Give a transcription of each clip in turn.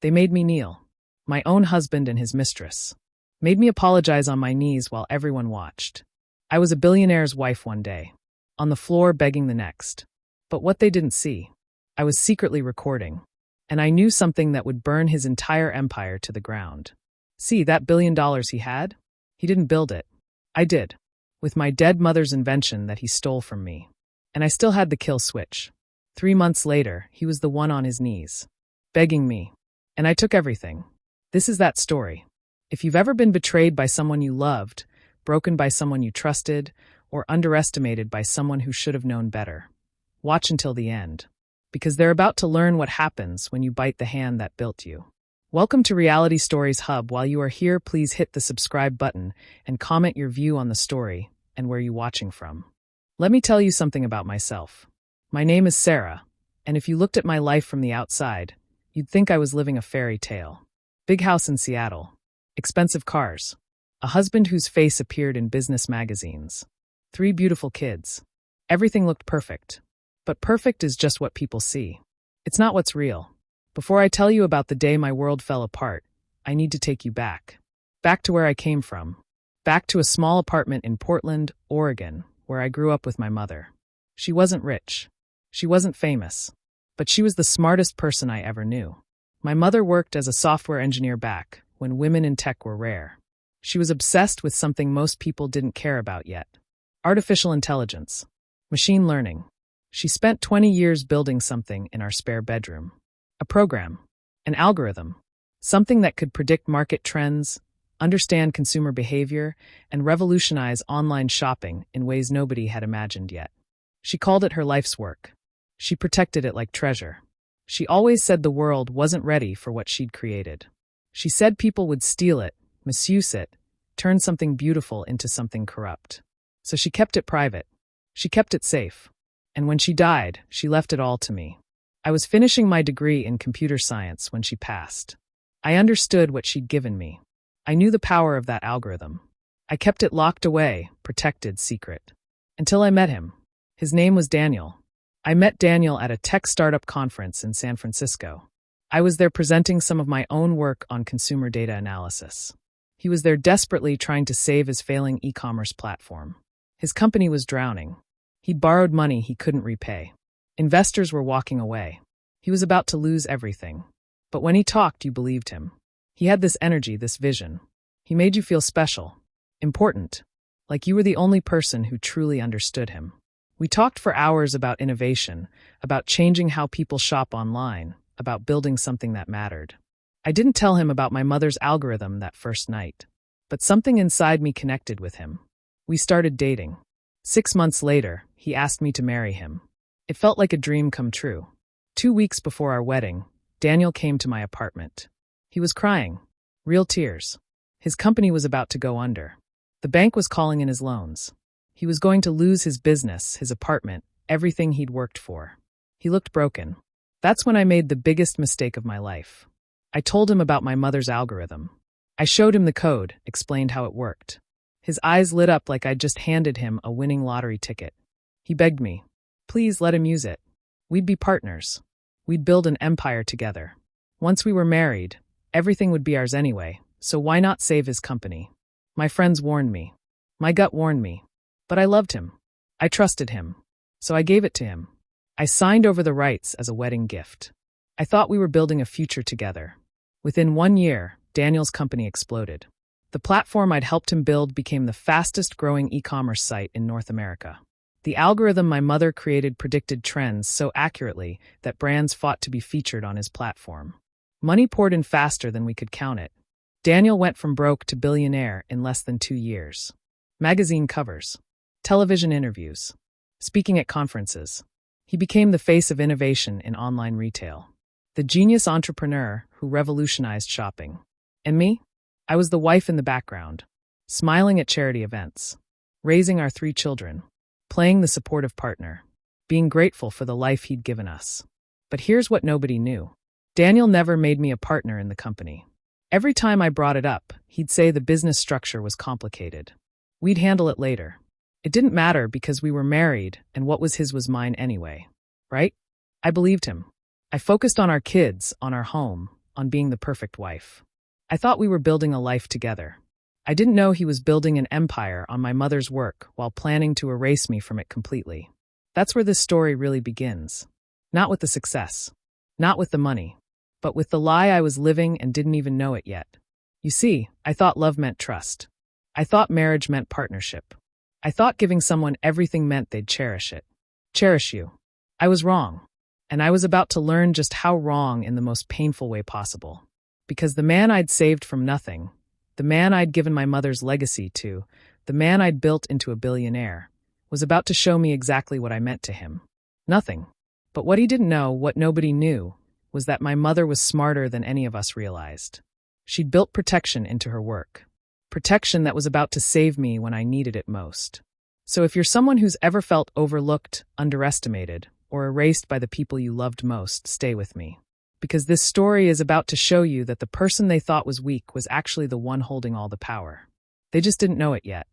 They made me kneel. My own husband and his mistress. Made me apologize on my knees while everyone watched. I was a billionaire's wife one day. On the floor begging the next. But what they didn't see. I was secretly recording. And I knew something that would burn his entire empire to the ground. See, that $1 billion he had? He didn't build it. I did. With my dead mother's invention that he stole from me. And I still had the kill switch. 3 months later, he was the one on his knees. Begging me. And I took everything. This is that story. If you've ever been betrayed by someone you loved, broken by someone you trusted, or underestimated by someone who should have known better, watch until the end. Because they're about to learn what happens when you bite the hand that built you. Welcome to Reality Stories Hub. While you are here, please hit the subscribe button and comment your view on the story and where you're watching from. Let me tell you something about myself. My name is Sarah, and if you looked at my life from the outside, you'd think I was living a fairy tale. Big house in Seattle. Expensive cars. A husband whose face appeared in business magazines. 3 beautiful kids. Everything looked perfect. But perfect is just what people see. It's not what's real. Before I tell you about the day my world fell apart, I need to take you back. Back to where I came from. Back to a small apartment in Portland, Oregon, where I grew up with my mother. She wasn't rich. She wasn't famous. But she was the smartest person I ever knew. My mother worked as a software engineer back when women in tech were rare. She was obsessed with something most people didn't care about yet. Artificial intelligence. Machine learning. She spent 20 years building something in our spare bedroom. A program. An algorithm. Something that could predict market trends, understand consumer behavior, and revolutionize online shopping in ways nobody had imagined yet. She called it her life's work. She protected it like treasure. She always said the world wasn't ready for what she'd created. She said people would steal it, misuse it, turn something beautiful into something corrupt. So she kept it private. She kept it safe. And when she died, she left it all to me. I was finishing my degree in computer science when she passed. I understood what she'd given me. I knew the power of that algorithm. I kept it locked away, protected, secret. Until I met him. His name was Daniel. I met Daniel at a tech startup conference in San Francisco. I was there presenting some of my own work on consumer data analysis. He was there desperately trying to save his failing e-commerce platform. His company was drowning. He'd borrowed money he couldn't repay. Investors were walking away. He was about to lose everything. But when he talked, you believed him. He had this energy, this vision. He made you feel special, important, like you were the only person who truly understood him. We talked for hours about innovation, about changing how people shop online, about building something that mattered. I didn't tell him about my mother's algorithm that first night, but something inside me connected with him. We started dating. 6 months later, he asked me to marry him. It felt like a dream come true. 2 weeks before our wedding, Daniel came to my apartment. He was crying. Real tears. His company was about to go under. The bank was calling in his loans. He was going to lose his business, his apartment, everything he'd worked for. He looked broken. That's when I made the biggest mistake of my life. I told him about my mother's algorithm. I showed him the code, explained how it worked. His eyes lit up like I'd just handed him a winning lottery ticket. He begged me, please let him use it. We'd be partners. We'd build an empire together. Once we were married, everything would be ours anyway, so why not save his company? My friends warned me. My gut warned me. But I loved him. I trusted him. So I gave it to him. I signed over the rights as a wedding gift. I thought we were building a future together. Within 1 year, Daniel's company exploded. The platform I'd helped him build became the fastest-growing e-commerce site in North America. The algorithm my mother created predicted trends so accurately that brands fought to be featured on his platform. Money poured in faster than we could count it. Daniel went from broke to billionaire in less than 2 years. Magazine covers. Television interviews. Speaking at conferences. He became the face of innovation in online retail. The genius entrepreneur who revolutionized shopping. And me? I was the wife in the background, smiling at charity events, raising our 3 children, playing the supportive partner, being grateful for the life he'd given us. But here's what nobody knew. Daniel never made me a partner in the company. Every time I brought it up, he'd say the business structure was complicated. We'd handle it later. It didn't matter because we were married and what was his was mine anyway, right? I believed him. I focused on our kids, on our home, on being the perfect wife. I thought we were building a life together. I didn't know he was building an empire on my mother's work while planning to erase me from it completely. That's where this story really begins. Not with the success, not with the money, but with the lie I was living and didn't even know it yet. You see, I thought love meant trust. I thought marriage meant partnership. I thought giving someone everything meant they'd cherish it. Cherish you. I was wrong. And I was about to learn just how wrong in the most painful way possible. Because the man I'd saved from nothing, the man I'd given my mother's legacy to, the man I'd built into a billionaire, was about to show me exactly what I meant to him. Nothing. But what he didn't know, what nobody knew, was that my mother was smarter than any of us realized. She'd built protection into her work. Protection that was about to save me when I needed it most. So if you're someone who's ever felt overlooked, underestimated, or erased by the people you loved most, stay with me. Because this story is about to show you that the person they thought was weak was actually the one holding all the power. They just didn't know it yet.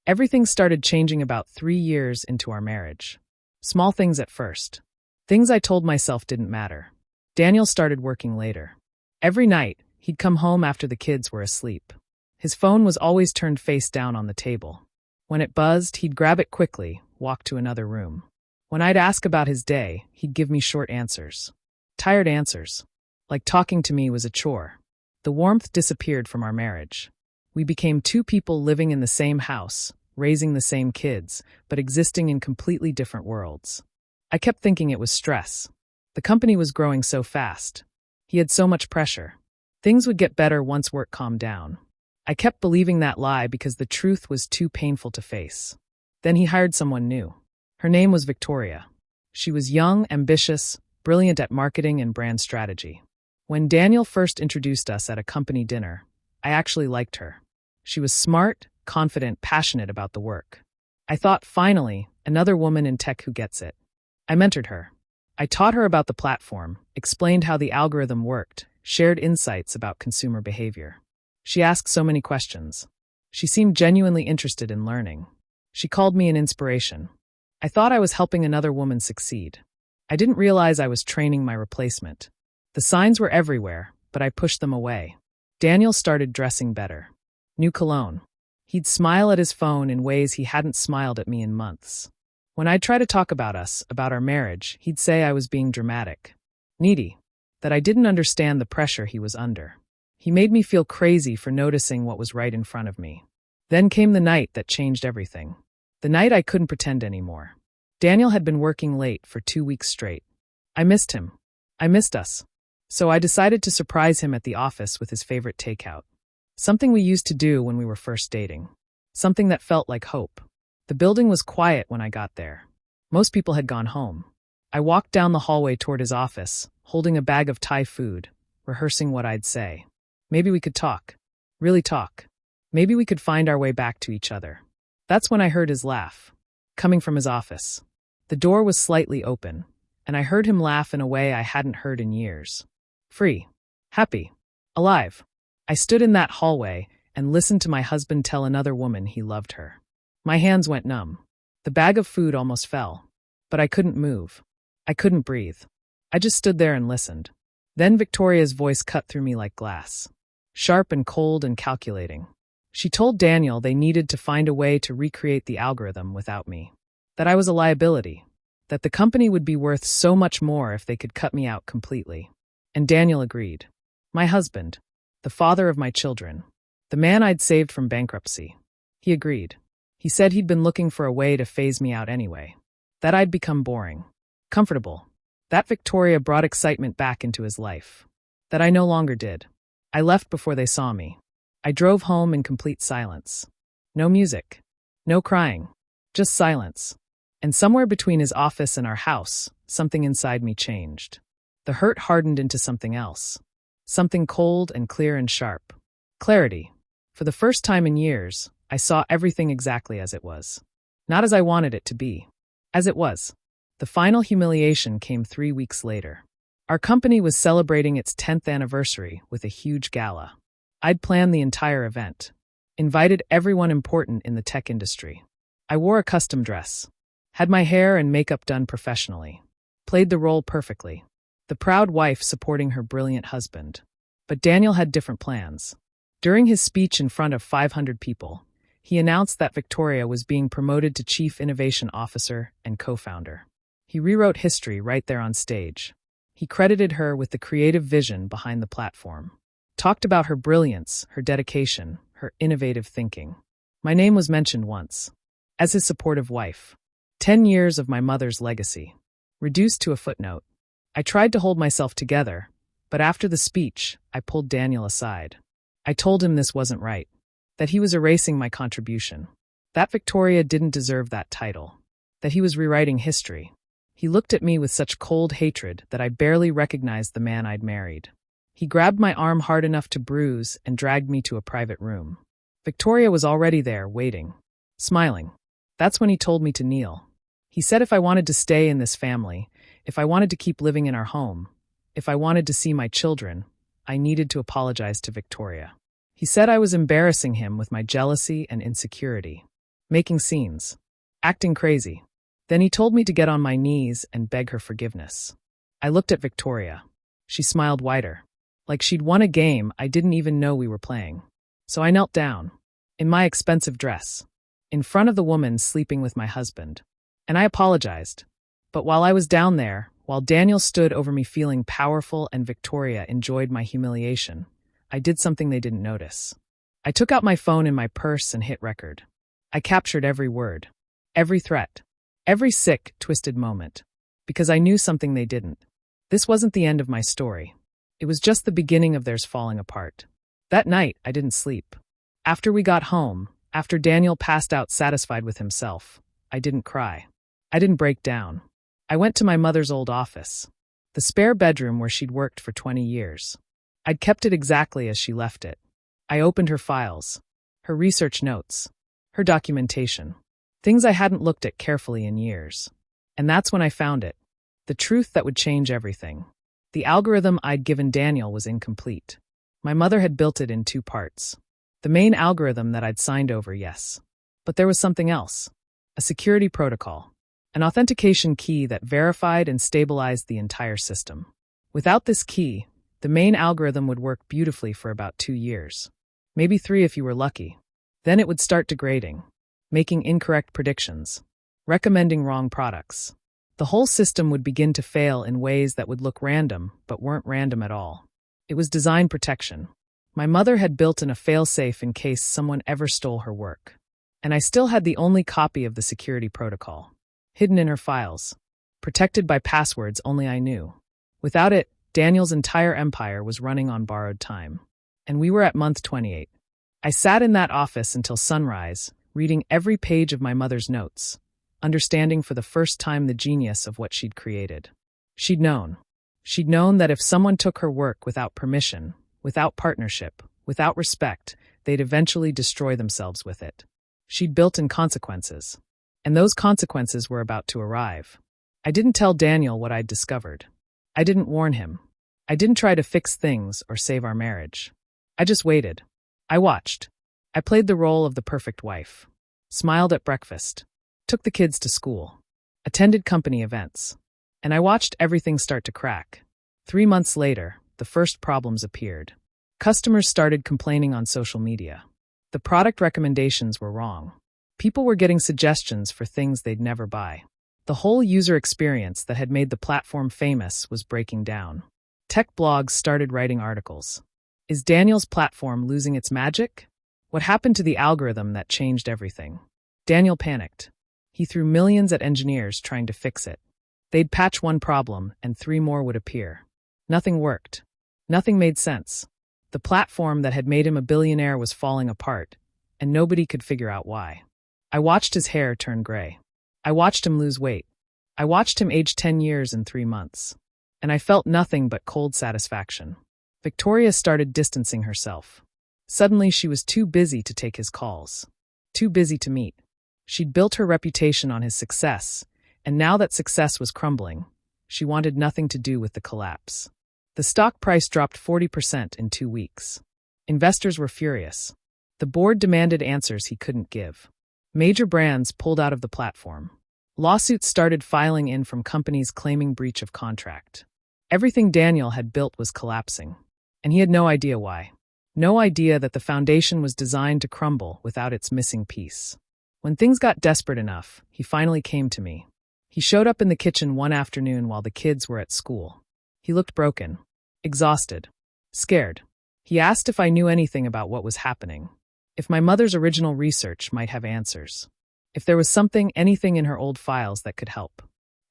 Everything started changing about 3 years into our marriage. Small things at first. Things I told myself didn't matter. Daniel started working later. Every night, he'd come home after the kids were asleep. His phone was always turned face down on the table. When it buzzed, he'd grab it quickly, walk to another room. When I'd ask about his day, he'd give me short answers. Tired answers. Like talking to me was a chore. The warmth disappeared from our marriage. We became two people living in the same house, raising the same kids, but existing in completely different worlds. I kept thinking it was stress. The company was growing so fast. He had so much pressure. Things would get better once work calmed down. I kept believing that lie because the truth was too painful to face. Then he hired someone new. Her name was Victoria. She was young, ambitious, brilliant at marketing and brand strategy. When Daniel first introduced us at a company dinner, I actually liked her. She was smart, confident, passionate about the work. I thought, finally, another woman in tech who gets it. I mentored her. I taught her about the platform, explained how the algorithm worked, shared insights about consumer behavior. She asked so many questions. She seemed genuinely interested in learning. She called me an inspiration. I thought I was helping another woman succeed. I didn't realize I was training my replacement. The signs were everywhere, but I pushed them away. Daniel started dressing better. New cologne. He'd smile at his phone in ways he hadn't smiled at me in months. When I'd try to talk about us, about our marriage, he'd say I was being dramatic. Needy. That I didn't understand the pressure he was under. He made me feel crazy for noticing what was right in front of me. Then came the night that changed everything. The night I couldn't pretend anymore. Daniel had been working late for 2 weeks straight. I missed him. I missed us. So I decided to surprise him at the office with his favorite takeout. Something we used to do when we were first dating. Something that felt like hope. The building was quiet when I got there. Most people had gone home. I walked down the hallway toward his office, holding a bag of Thai food, rehearsing what I'd say. Maybe we could talk. Really talk. Maybe we could find our way back to each other. That's when I heard his laugh. Coming from his office. The door was slightly open, and I heard him laugh in a way I hadn't heard in years. Free. Happy. Alive. I stood in that hallway and listened to my husband tell another woman he loved her. My hands went numb. The bag of food almost fell. But I couldn't move. I couldn't breathe. I just stood there and listened. Then Victoria's voice cut through me like glass. Sharp and cold and calculating. She told Daniel they needed to find a way to recreate the algorithm without me. That I was a liability. That the company would be worth so much more if they could cut me out completely. And Daniel agreed. My husband. The father of my children. The man I'd saved from bankruptcy. He agreed. He said he'd been looking for a way to phase me out anyway. That I'd become boring. Comfortable. That Victoria brought excitement back into his life. That I no longer did. I left before they saw me. I drove home in complete silence. No music. No crying. Just silence. And somewhere between his office and our house, something inside me changed. The hurt hardened into something else. Something cold and clear and sharp. Clarity. For the first time in years, I saw everything exactly as it was. Not as I wanted it to be. As it was. The final humiliation came 3 weeks later. Our company was celebrating its 10th anniversary with a huge gala. I'd planned the entire event. Invited everyone important in the tech industry. I wore a custom dress. Had my hair and makeup done professionally. Played the role perfectly. The proud wife supporting her brilliant husband. But Daniel had different plans. During his speech in front of 500 people, he announced that Victoria was being promoted to Chief Innovation Officer and co-founder. He rewrote history right there on stage. He credited her with the creative vision behind the platform. Talked about her brilliance, her dedication, her innovative thinking. My name was mentioned once. As his supportive wife. 10 years of my mother's legacy. Reduced to a footnote. I tried to hold myself together, but after the speech, I pulled Daniel aside. I told him this wasn't right. That he was erasing my contribution. That Victoria didn't deserve that title. That he was rewriting history. He looked at me with such cold hatred that I barely recognized the man I'd married. He grabbed my arm hard enough to bruise and dragged me to a private room. Victoria was already there, waiting. Smiling. That's when he told me to kneel. He said if I wanted to stay in this family, if I wanted to keep living in our home, if I wanted to see my children, I needed to apologize to Victoria. He said I was embarrassing him with my jealousy and insecurity. Making scenes. Acting crazy. Then he told me to get on my knees and beg her forgiveness. I looked at Victoria. She smiled wider. Like she'd won a game I didn't even know we were playing. So I knelt down. In my expensive dress. In front of the woman sleeping with my husband. And I apologized. But while I was down there, while Daniel stood over me feeling powerful and Victoria enjoyed my humiliation, I did something they didn't notice. I took out my phone in my purse and hit record. I captured every word. Every threat. Every sick, twisted moment. Because I knew something they didn't. This wasn't the end of my story. It was just the beginning of theirs falling apart. That night, I didn't sleep. After we got home, after Daniel passed out satisfied with himself, I didn't cry. I didn't break down. I went to my mother's old office. The spare bedroom where she'd worked for 20 years. I'd kept it exactly as she left it. I opened her files. Her research notes. Her documentation. Things I hadn't looked at carefully in years. And that's when I found it. The truth that would change everything. The algorithm I'd given Daniel was incomplete. My mother had built it in 2 parts. The main algorithm that I'd signed over, yes. But there was something else. A security protocol. An authentication key that verified and stabilized the entire system. Without this key, the main algorithm would work beautifully for about 2 years. Maybe 3 if you were lucky. Then it would start degrading. Making incorrect predictions. Recommending wrong products. The whole system would begin to fail in ways that would look random, but weren't random at all. It was design protection. My mother had built in a failsafe in case someone ever stole her work. And I still had the only copy of the security protocol. Hidden in her files. Protected by passwords only I knew. Without it, Daniel's entire empire was running on borrowed time. And we were at month 28. I sat in that office until sunrise, reading every page of my mother's notes. Understanding for the first time the genius of what she'd created. She'd known. She'd known that if someone took her work without permission, without partnership, without respect, they'd eventually destroy themselves with it. She'd built in consequences. And those consequences were about to arrive. I didn't tell Daniel what I'd discovered. I didn't warn him. I didn't try to fix things or save our marriage. I just waited. I watched. I played the role of the perfect wife. Smiled at breakfast. Took the kids to school. Attended company events. And I watched everything start to crack. 3 months later, the first problems appeared. Customers started complaining on social media. The product recommendations were wrong. People were getting suggestions for things they'd never buy. The whole user experience that had made the platform famous was breaking down. Tech blogs started writing articles. Is Daniel's platform losing its magic? What happened to the algorithm that changed everything? Daniel panicked. He threw millions at engineers trying to fix it. They'd patch one problem and 3 more would appear. Nothing worked. Nothing made sense. The platform that had made him a billionaire was falling apart, and nobody could figure out why. I watched his hair turn gray. I watched him lose weight. I watched him age 10 years in 3 months. And I felt nothing but cold satisfaction. Victoria started distancing herself. Suddenly she was too busy to take his calls. Too busy to meet. She'd built her reputation on his success, and now that success was crumbling, she wanted nothing to do with the collapse. The stock price dropped 40% in 2 weeks. Investors were furious. The board demanded answers he couldn't give. Major brands pulled out of the platform. Lawsuits started filing in from companies claiming breach of contract. Everything Daniel had built was collapsing. And he had no idea why. No idea that the foundation was designed to crumble without its missing piece. When things got desperate enough, he finally came to me. He showed up in the kitchen one afternoon while the kids were at school. He looked broken, exhausted, scared. He asked if I knew anything about what was happening, if my mother's original research might have answers, if there was anything in her old files that could help.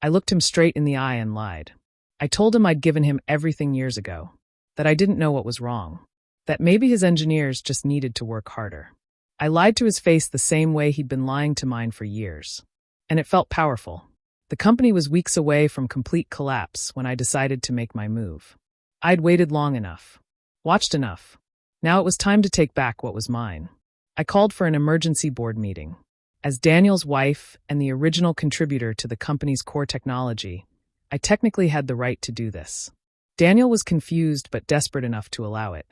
I looked him straight in the eye and lied. I told him I'd given him everything years ago, that I didn't know what was wrong, that maybe his engineers just needed to work harder. I lied to his face the same way he'd been lying to mine for years. And it felt powerful. The company was weeks away from complete collapse when I decided to make my move. I'd waited long enough, watched enough. Now it was time to take back what was mine. I called for an emergency board meeting. As Daniel's wife and the original contributor to the company's core technology, I technically had the right to do this. Daniel was confused but desperate enough to allow it.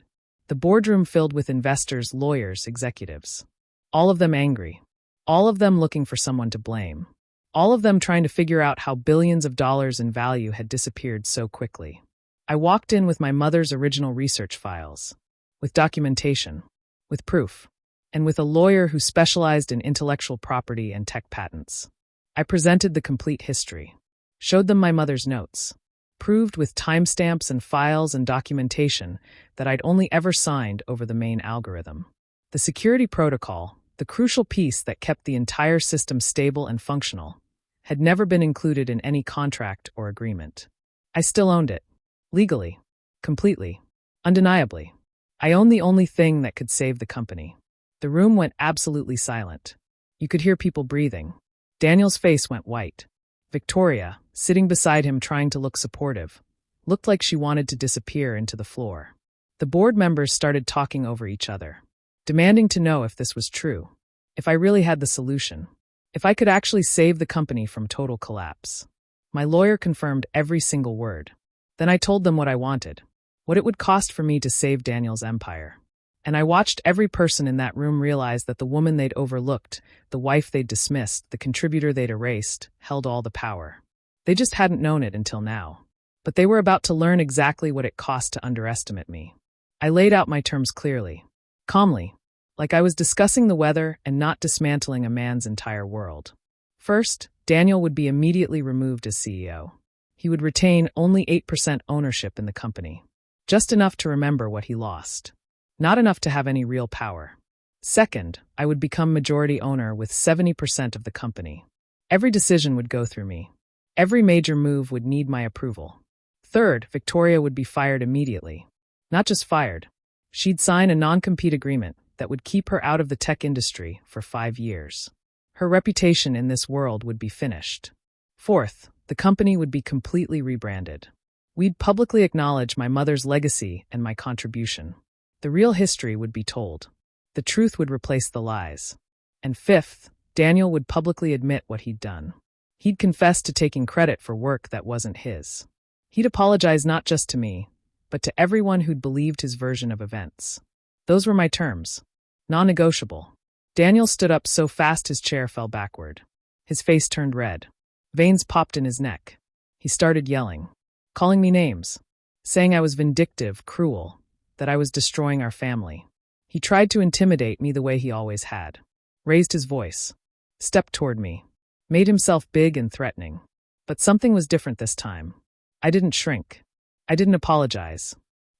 The boardroom filled with investors, lawyers, executives. All of them angry. All of them looking for someone to blame. All of them trying to figure out how billions of dollars in value had disappeared so quickly. I walked in with my mother's original research files, with documentation, with proof, and with a lawyer who specialized in intellectual property and tech patents. I presented the complete history, showed them my mother's notes, proved with timestamps and files and documentation that I'd only ever signed over the main algorithm. The security protocol, the crucial piece that kept the entire system stable and functional, had never been included in any contract or agreement. I still owned it. Legally. Completely. Undeniably. I owned the only thing that could save the company. The room went absolutely silent. You could hear people breathing. Daniel's face went white. Victoria, sitting beside him trying to look supportive, looked like she wanted to disappear into the floor. The board members started talking over each other, demanding to know if this was true, if I really had the solution, if I could actually save the company from total collapse. My lawyer confirmed every single word. Then I told them what I wanted, what it would cost for me to save Daniel's empire. And I watched every person in that room realize that the woman they'd overlooked, the wife they'd dismissed, the contributor they'd erased, held all the power. They just hadn't known it until now. But they were about to learn exactly what it cost to underestimate me. I laid out my terms clearly, calmly, like I was discussing the weather and not dismantling a man's entire world. First, Daniel would be immediately removed as CEO. He would retain only 8% ownership in the company, just enough to remember what he lost. Not enough to have any real power. Second, I would become majority owner with 70% of the company. Every decision would go through me. Every major move would need my approval. Third, Victoria would be fired immediately. Not just fired. She'd sign a non-compete agreement that would keep her out of the tech industry for 5 years. Her reputation in this world would be finished. Fourth, the company would be completely rebranded. We'd publicly acknowledge my mother's legacy and my contribution. The real history would be told. The truth would replace the lies. And fifth, Daniel would publicly admit what he'd done. He'd confess to taking credit for work that wasn't his. He'd apologize not just to me, but to everyone who'd believed his version of events. Those were my terms. Non-negotiable. Daniel stood up so fast his chair fell backward. His face turned red. Veins popped in his neck. He started yelling, calling me names, saying I was vindictive, cruel, that I was destroying our family. He tried to intimidate me the way he always had. Raised his voice. Stepped toward me. Made himself big and threatening. But something was different this time. I didn't shrink. I didn't apologize.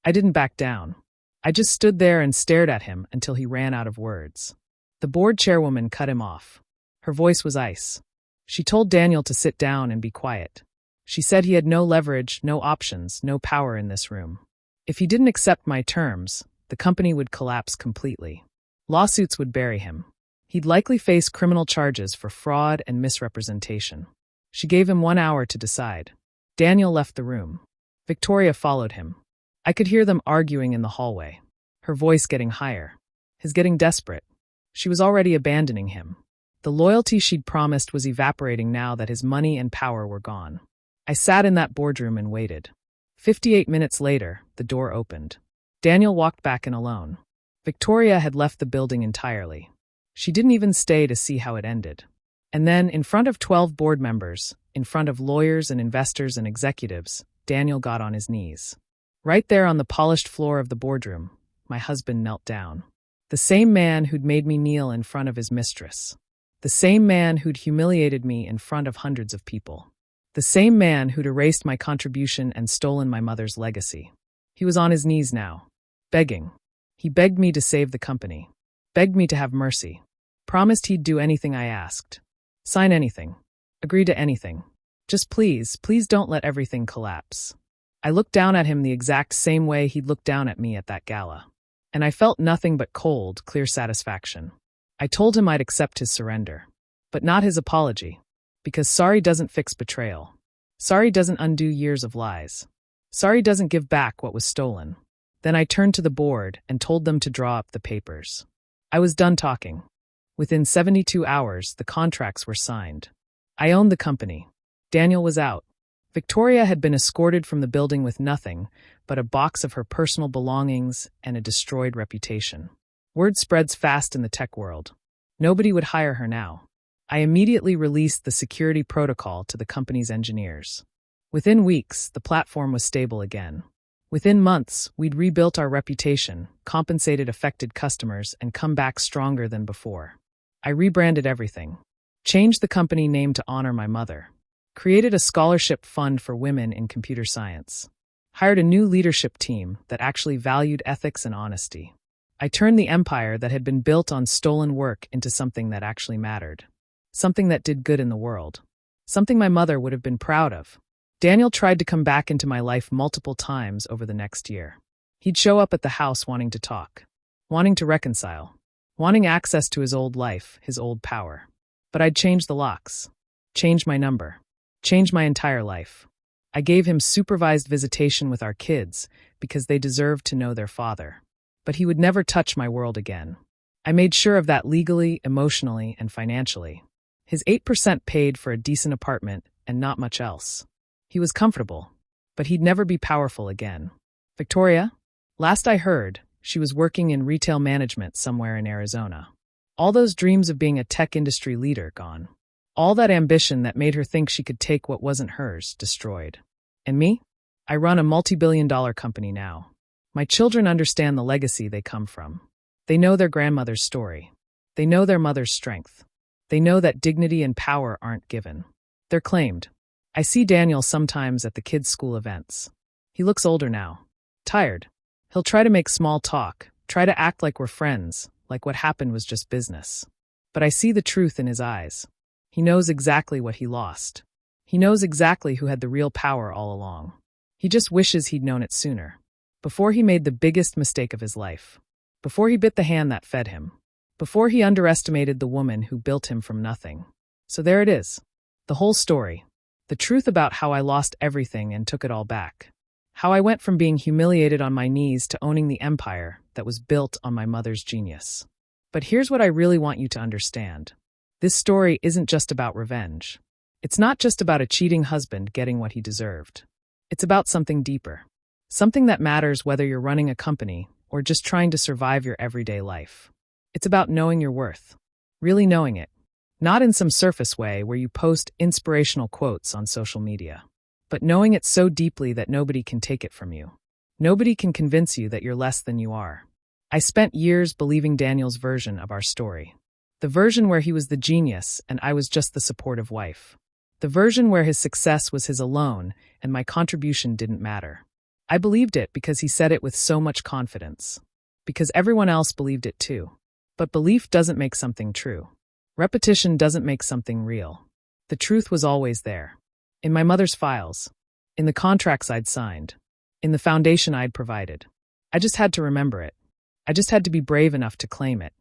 I didn't back down. I just stood there and stared at him until he ran out of words. The board chairwoman cut him off. Her voice was ice. She told Daniel to sit down and be quiet. She said he had no leverage, no options, no power in this room. If he didn't accept my terms, the company would collapse completely. Lawsuits would bury him. He'd likely face criminal charges for fraud and misrepresentation. She gave him 1 hour to decide. Daniel left the room. Victoria followed him. I could hear them arguing in the hallway. Her voice getting higher. His getting desperate. She was already abandoning him. The loyalty she'd promised was evaporating now that his money and power were gone. I sat in that boardroom and waited. 58 minutes later, the door opened. Daniel walked back in alone. Victoria had left the building entirely. She didn't even stay to see how it ended. And then, in front of 12 board members, in front of lawyers and investors and executives, Daniel got on his knees. Right there on the polished floor of the boardroom, my husband knelt down. The same man who'd made me kneel in front of his mistress. The same man who'd humiliated me in front of hundreds of people. The same man who'd erased my contribution and stolen my mother's legacy. He was on his knees now, begging. He begged me to save the company. Begged me to have mercy. Promised he'd do anything I asked. Sign anything. Agree to anything. Just please don't let everything collapse. I looked down at him the exact same way he'd looked down at me at that gala. And I felt nothing but cold, clear satisfaction. I told him I'd accept his surrender. But not his apology. Because sorry doesn't fix betrayal. Sorry doesn't undo years of lies. Sorry doesn't give back what was stolen. Then I turned to the board and told them to draw up the papers. I was done talking. Within 72 hours, the contracts were signed. I owned the company. Daniel was out. Victoria had been escorted from the building with nothing but a box of her personal belongings and a destroyed reputation. Word spreads fast in the tech world. Nobody would hire her now. I immediately released the security protocol to the company's engineers. Within weeks, the platform was stable again. Within months, we'd rebuilt our reputation, compensated affected customers, and come back stronger than before. I rebranded everything. Changed the company name to honor my mother. Created a scholarship fund for women in computer science. Hired a new leadership team that actually valued ethics and honesty. I turned the empire that had been built on stolen work into something that actually mattered. Something that did good in the world. Something my mother would have been proud of. Daniel tried to come back into my life multiple times over the next year. He'd show up at the house wanting to talk. Wanting to reconcile. Wanting access to his old life, his old power. But I'd changed the locks. Changed my number. Changed my entire life. I gave him supervised visitation with our kids because they deserved to know their father. But he would never touch my world again. I made sure of that legally, emotionally, and financially. His 8% paid for a decent apartment and not much else. He was comfortable, but he'd never be powerful again. Victoria? Last I heard, she was working in retail management somewhere in Arizona. All those dreams of being a tech industry leader gone. All that ambition that made her think she could take what wasn't hers, destroyed. And me? I run a multi-billion-dollar company now. My children understand the legacy they come from. They know their grandmother's story. They know their mother's strength. They know that dignity and power aren't given. They're claimed. I see Daniel sometimes at the kids' school events. He looks older now. Tired. He'll try to make small talk, try to act like we're friends, like what happened was just business. But I see the truth in his eyes. He knows exactly what he lost. He knows exactly who had the real power all along. He just wishes he'd known it sooner. Before he made the biggest mistake of his life. Before he bit the hand that fed him. Before he underestimated the woman who built him from nothing. So there it is. The whole story. The truth about how I lost everything and took it all back. How I went from being humiliated on my knees to owning the empire that was built on my mother's genius. But here's what I really want you to understand. This story isn't just about revenge. It's not just about a cheating husband getting what he deserved. It's about something deeper. Something that matters whether you're running a company or just trying to survive your everyday life. It's about knowing your worth. Really knowing it. Not in some surface way where you post inspirational quotes on social media. But knowing it so deeply that nobody can take it from you. Nobody can convince you that you're less than you are. I spent years believing Daniel's version of our story. The version where he was the genius and I was just the supportive wife. The version where his success was his alone and my contribution didn't matter. I believed it because he said it with so much confidence. Because everyone else believed it too. But belief doesn't make something true. Repetition doesn't make something real. The truth was always there. In my mother's files. In the contracts I'd signed. In the foundation I'd provided. I just had to remember it. I just had to be brave enough to claim it.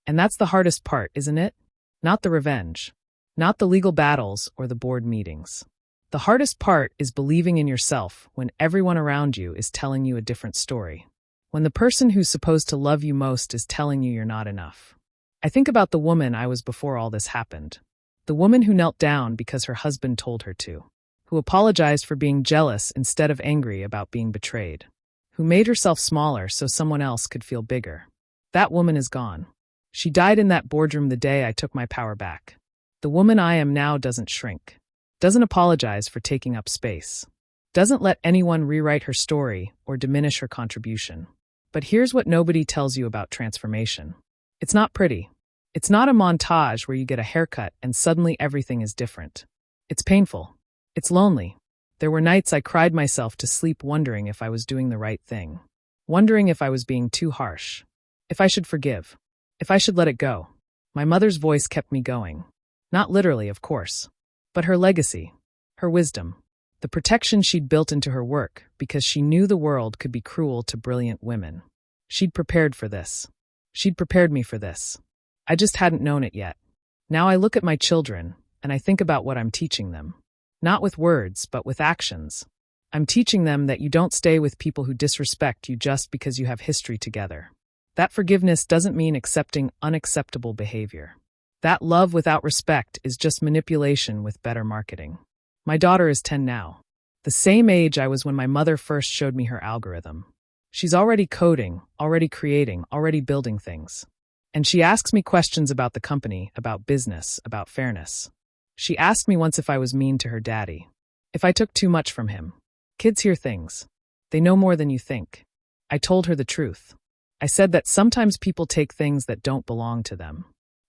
And that's the hardest part, isn't it? Not the revenge. Not the legal battles or the board meetings. The hardest part is believing in yourself when everyone around you is telling you a different story. When the person who's supposed to love you most is telling you you're not enough. I think about the woman I was before all this happened. The woman who knelt down because her husband told her to. Who apologized for being jealous instead of angry about being betrayed. Who made herself smaller so someone else could feel bigger. That woman is gone. She died in that boardroom the day I took my power back. The woman I am now doesn't shrink. Doesn't apologize for taking up space. doesn't let anyone rewrite her story or diminish her contribution. But here's what nobody tells you about transformation. It's not pretty. It's not a montage where you get a haircut and suddenly everything is different. It's painful. It's lonely. There were nights I cried myself to sleep wondering if I was doing the right thing. Wondering if I was being too harsh. If I should forgive. If I should let it go. My mother's voice kept me going. Not literally, of course. But her legacy. Her wisdom. The protection she'd built into her work because she knew the world could be cruel to brilliant women. She'd prepared for this. She'd prepared me for this. I just hadn't known it yet. Now I look at my children, and I think about what I'm teaching them. Not with words, but with actions. I'm teaching them that you don't stay with people who disrespect you just because you have history together. That forgiveness doesn't mean accepting unacceptable behavior. That love without respect is just manipulation with better marketing. My daughter is 10 now. The same age I was when my mother first showed me her algorithm. She's already coding, already creating, already building things. And she asks me questions about the company, about business, about fairness. She asked me once if I was mean to her daddy. If I took too much from him. Kids hear things. They know more than you think. I told her the truth. I said that sometimes people take things that don't belong to them.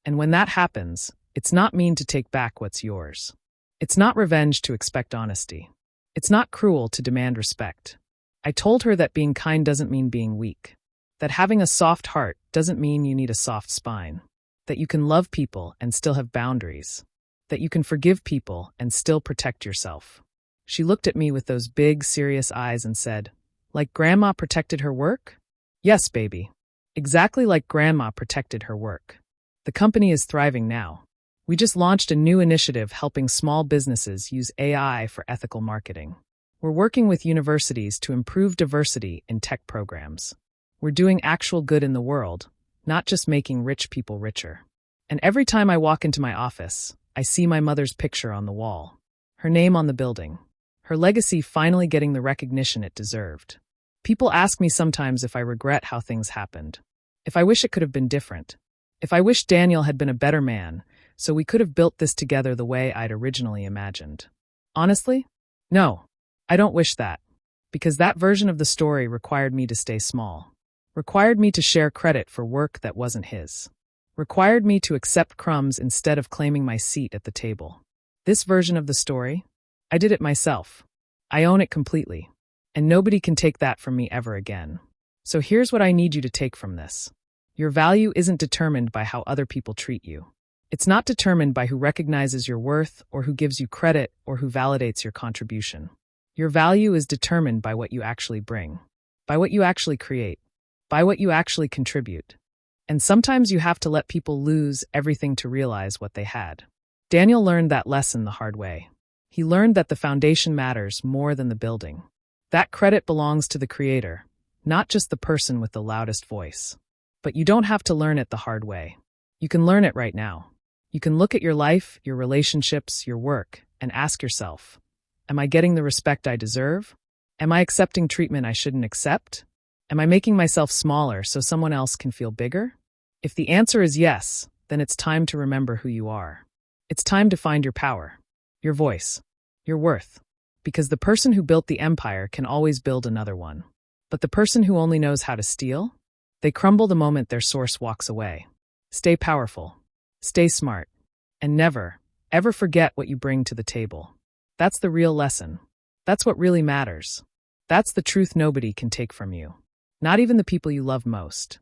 And when that happens, it's not mean to take back what's yours. It's not revenge to expect honesty. It's not cruel to demand respect. I told her that being kind doesn't mean being weak. That having a soft heart doesn't mean you need a soft spine. That you can love people and still have boundaries. That you can forgive people and still protect yourself. She looked at me with those big, serious eyes and said, "Like Grandma protected her work?" "Yes, baby. Exactly like Grandma protected her work." The company is thriving now. We just launched a new initiative helping small businesses use AI for ethical marketing. We're working with universities to improve diversity in tech programs. We're doing actual good in the world, not just making rich people richer. And every time I walk into my office, I see my mother's picture on the wall. Her name on the building. Her legacy finally getting the recognition it deserved. People ask me sometimes if I regret how things happened. If I wish it could have been different. If I wish Daniel had been a better man, so we could have built this together the way I'd originally imagined. Honestly? No, I don't wish that. Because that version of the story required me to stay small. Required me to share credit for work that wasn't his. Required me to accept crumbs instead of claiming my seat at the table. This version of the story? I did it myself. I own it completely. And nobody can take that from me ever again. So here's what I need you to take from this. Your value isn't determined by how other people treat you. It's not determined by who recognizes your worth or who gives you credit or who validates your contribution. Your value is determined by what you actually bring, by what you actually create, by what you actually contribute. And sometimes you have to let people lose everything to realize what they had. Daniel learned that lesson the hard way. He learned that the foundation matters more than the building. That credit belongs to the creator, not just the person with the loudest voice. But you don't have to learn it the hard way. You can learn it right now. You can look at your life, your relationships, your work, and ask yourself, am I getting the respect I deserve? Am I accepting treatment I shouldn't accept? Am I making myself smaller so someone else can feel bigger? If the answer is yes, then it's time to remember who you are. It's time to find your power, your voice, your worth. Because the person who built the empire can always build another one. But the person who only knows how to steal? They crumble the moment their source walks away. Stay powerful. Stay smart. And never, ever forget what you bring to the table. That's the real lesson. That's what really matters. That's the truth nobody can take from you. Not even the people you love most.